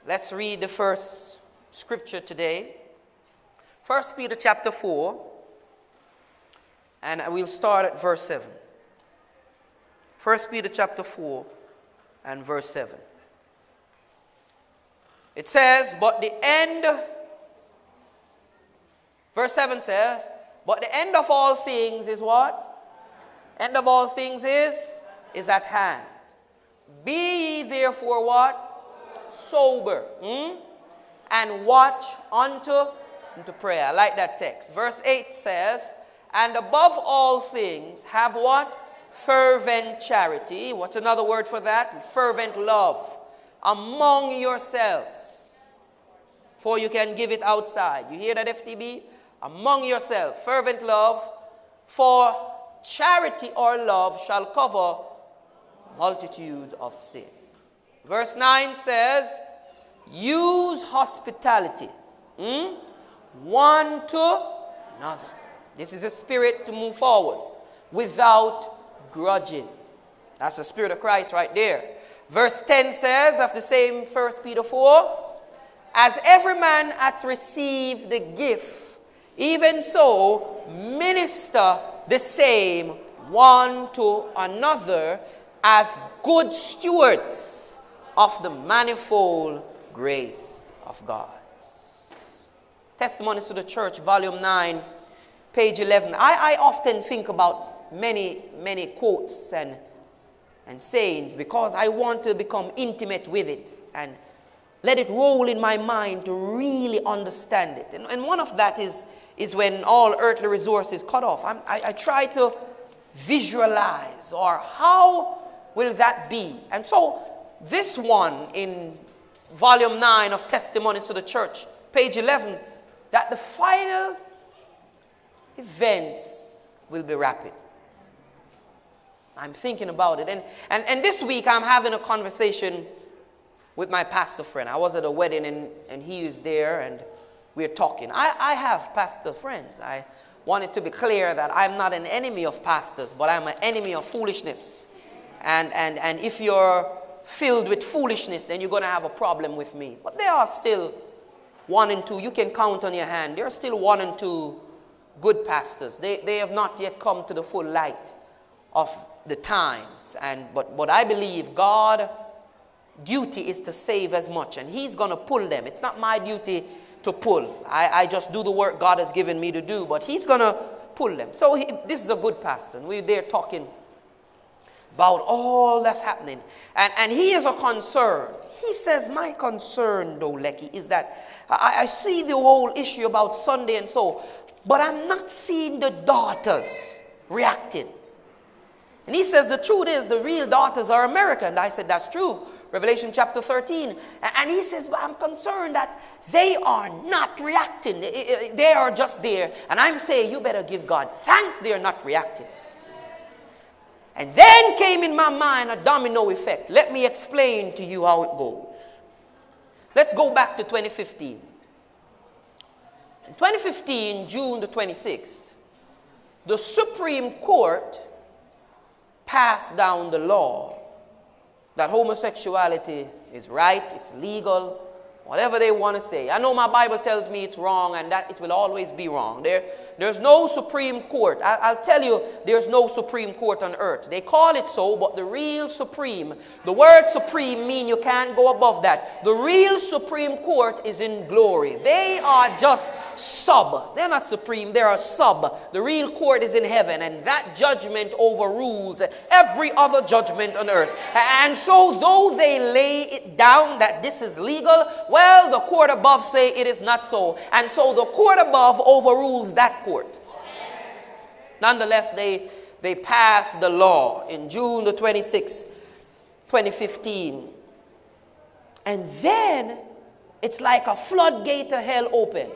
Let's read the first scripture today. 1 Peter chapter 4. And we'll start at verse 7. 1 Peter chapter 4 and verse 7. It says, verse 7 says, but the end of all things is what? End of all things is at hand. Be ye therefore what? Sober. And watch unto prayer. I like that text. Verse 8 says, and above all things have what? Fervent charity. What's another word for that? Fervent love. Among yourselves. For you can give it outside. You hear that, FTB? Among yourselves. Fervent love. For charity or love shall cover multitude of sin. Verse 9 says, use hospitality. One to another. This is a spirit to move forward without grudging. That's the Spirit of Christ right there. Verse 10 says of the same 1 Peter 4, as every man hath received the gift, even so minister the same one to another as good stewards of the manifold grace of God. Testimonies to the Church, volume 9, page 11. I often think about many quotes and sayings because I want to become intimate with it and let it roll in my mind to really understand it. And one of that is when all earthly resources cut off. I try to visualize, or how will that be? And so this one in volume 9 of Testimonies to the Church, page 11, that the final events will be rapid. I'm thinking about it. And this week I'm having a conversation with my pastor friend. I was at a wedding and he is there and we're talking. I have pastor friends. I want it to be clear that I'm not an enemy of pastors, but I'm an enemy of foolishness. And if you're filled with foolishness, then you're going to have a problem with me. But there are still 1 and 2. You can count on your hand. There are still 1 and 2 good pastors. They have not yet come to the full light of the times. But I believe God's duty is to save as much. And he's going to pull them. It's not my duty to pull. I just do the work God has given me to do. But he's going to pull them. So this is a good pastor. And we're there talking about all that's happening. And he is a concern. He says, my concern, though, Lecky, is that I see the whole issue about Sunday and so, but I'm not seeing the daughters reacting. And he says, the truth is, the real daughters are American. And I said, that's true. Revelation chapter 13. And he says, but I'm concerned that they are not reacting. They are just there. And I'm saying, you better give God thanks they are not reacting. And then came in my mind a domino effect. Let me explain to you how it goes. Let's go back to 2015. In 2015, June the 26th, the Supreme Court passed down the law that homosexuality is right, it's legal, whatever they want to say. I know my Bible tells me it's wrong and that it will always be wrong. There's no Supreme Court. I'll tell you, there's no Supreme Court on earth. They call it so, but the real Supreme, the word Supreme means you can't go above that. The real Supreme Court is in glory. They are just sub. They're not supreme, they're a sub. The real court is in heaven, and that judgment overrules every other judgment on earth. And so though they lay it down that this is legal, well, the court above say it is not so. And so the court above overrules that court. Nonetheless, they passed the law in June the 26th, 2015. And then it's like a floodgate of hell open.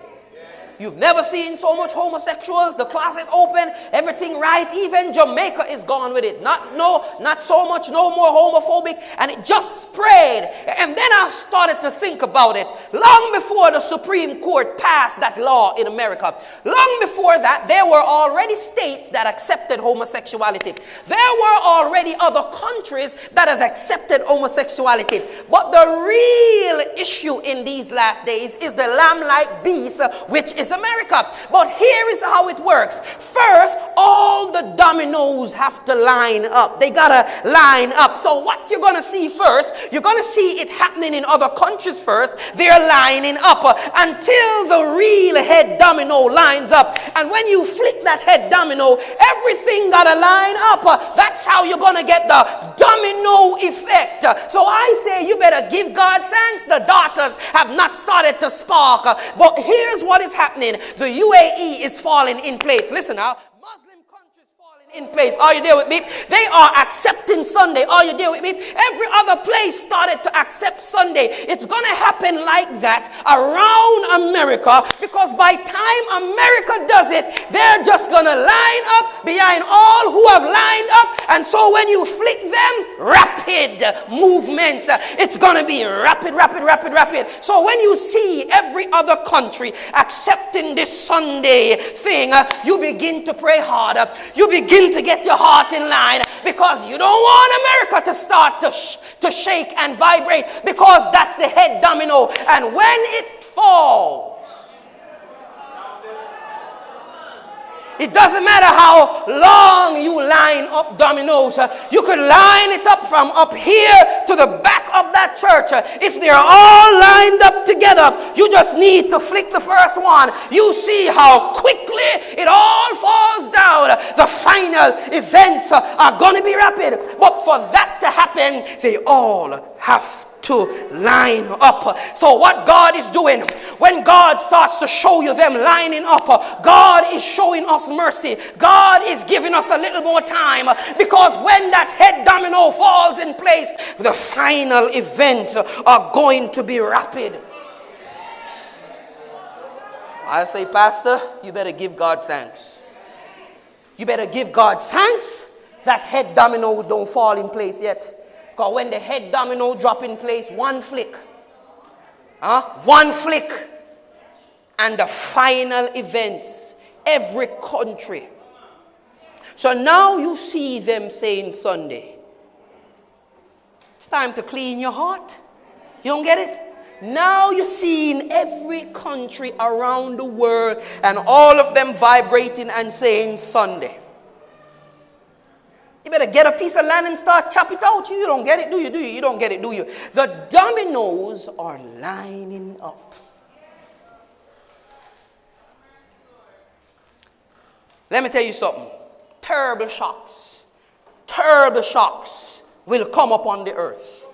You've never seen so much homosexuals, the closet open, everything right. Even Jamaica is gone with it. Not so much, no more homophobic. And it just spread. And then I started to think about it. Long before the Supreme Court passed that law in America, long before that, there were already states that accepted homosexuality. There were already other countries that has accepted homosexuality. But the real issue in these last days is the lamb-like beast, which is America. But here is how it works. First, all the dominoes have to line up. They gotta line up. So what you're gonna see first, you're gonna see it happening in other countries first. They're lining up until the real head domino lines up. And when you flick that head domino, everything gotta line up. That's how you're gonna get the domino effect. So I say you better give God thanks. The daughters have not started to spark. But here's what is happening. The UAE is falling in place. Listen now. Muslim countries falling in place. Are you there with me? They are accepting Sunday. Are you there with me? Every other place started to accept Sunday. It's going to happen like that around America, because by time America does it, they're just going to line up behind all who have lined up. And so when you flick them, rapid movements. It's going to be rapid. So when you see every other country accepting this Sunday thing, you begin to pray harder. You begin to get your heart in line, because you don't want America to start to shake and vibrate, because that's the head domino. And when it falls, it doesn't matter how long you line up dominoes. You could line it up from up here to the back of that church. If they're all lined up together, you just need to flick the first one. You see how quickly it all falls down. The final events are going to be rapid. But for that to happen, they all have to line up. So what God is doing, when God starts to show you them lining up, God is showing us mercy. God is giving us a little more time, because when that head domino falls in place, the final events are going to be rapid. I say, Pastor, you better give God thanks. You better give God thanks that head domino don't fall in place yet. Because when the head domino drop in place, one flick, and the final events, every country. So now you see them saying Sunday. It's time to clean your heart. You don't get it? Now you're seeing every country around the world, and all of them vibrating and saying Sunday. You better get a piece of land and start chop it out. You don't get it, do you? You don't get it, do you? The dominoes are lining up. Let me tell you something. Terrible shocks will come upon the earth.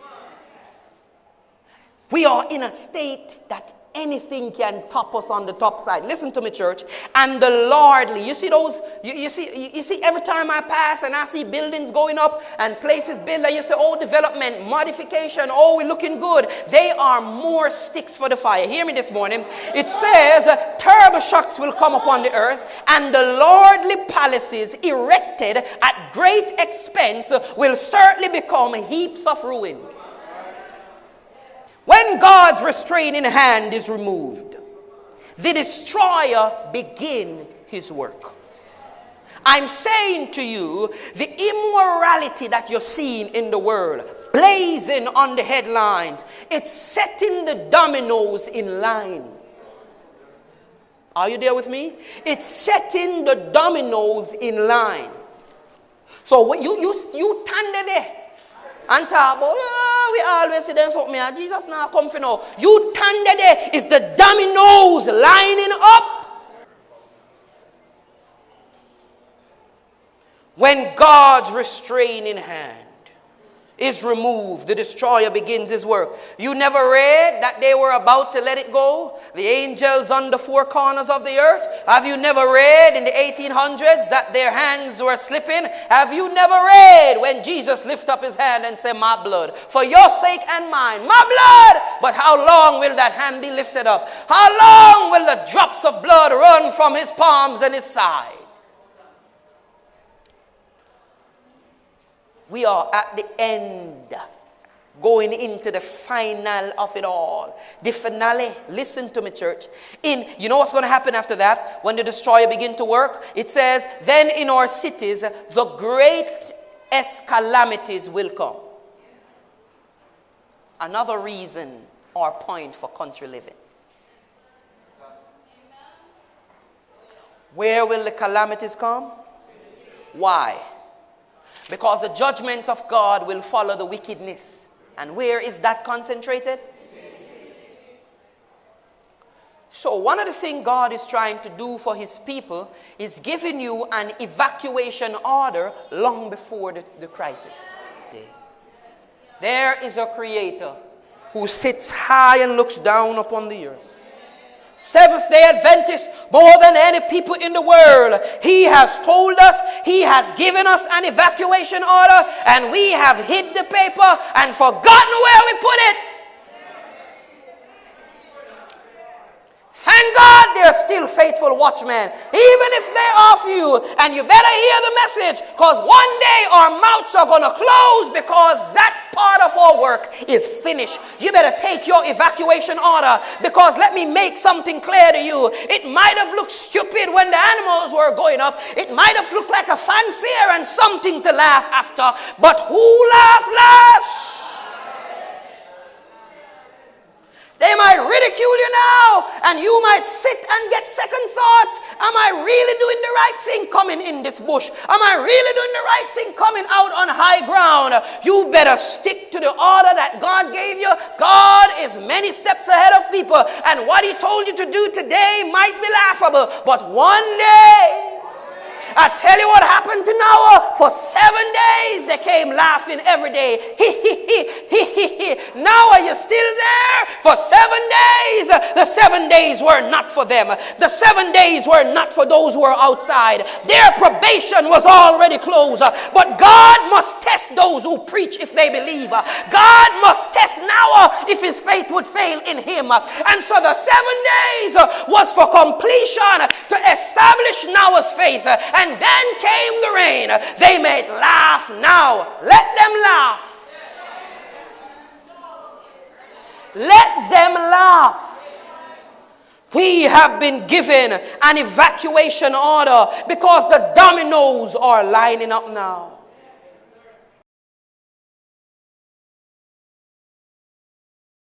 We are in a state that anything can top us on the top side. Listen to me, church. And the Lordly, you see those, you see every time I pass and I see buildings going up and places built, and you say, oh, development, modification, oh, we're looking good. They are more sticks for the fire. Hear me this morning. It says, terrible shocks will come upon the earth, and the lordly palaces erected at great expense will certainly become heaps of ruin. When God's restraining hand is removed, the destroyer begins his work. I'm saying to you, the immorality that you're seeing in the world, blazing on the headlines, it's setting the dominoes in line. Are you there with me? It's setting the dominoes in line. So when you stand there and talk about, oh, we always see them something, Jesus now come for now. You stand there, is the dominoes lining up. When God's restraining hand is removed, the destroyer begins his work. You never read that they were about to let it go? The angels on the four corners of the earth? Have you never read in the 1800s that their hands were slipping? Have you never read when Jesus lifted up his hand and said, my blood, for your sake and mine, my blood? But how long will that hand be lifted up? How long will the drops of blood run from his palms and his side? We are at the end, going into the final of it all. The finale. Listen to me, church. You know what's going to happen after that? When the destroyer begins to work, it says, then in our cities, the greatest calamities will come. Another reason or point for country living. Where will the calamities come? Why? Because the judgments of God will follow the wickedness. And where is that concentrated? So one of the things God is trying to do for his people is giving you an evacuation order long before the crisis. There is a creator who sits high and looks down upon the earth. Seventh-day Adventist, more than any people in the world, he has told us, he has given us an evacuation order, and we have hid the paper and forgotten where we put it. Thank God they're still faithful watchmen, even if they're off you, and you better hear the message, because one day our mouths are going to close because that part of our work is finished. You better take your evacuation order, because let me make something clear to you. It might have looked stupid when the animals were going up. It might have looked like a fanfare and something to laugh after, but who laughed last? They might ridicule you now, and you might sit and get second thoughts. Am I really doing the right thing coming in this bush? Am I really doing the right thing coming out on high ground? You better stick to the order that God gave you. God is many steps ahead of people, and what he told you to do today might be laughable, but one day, I tell you what happened to Noah. For 7 days they came laughing every day. Noah, you still there? For 7 days. The 7 days were not for them. The 7 days were not for those who were outside. Their probation was already closed. But God must test those who preach if they believe. God must test Noah if his faith would fail in him. And so the 7 days was for completion to establish Noah's faith. And then came the rain. They may laugh now. Let them laugh. Let them laugh. We have been given an evacuation order because the dominoes are lining up now.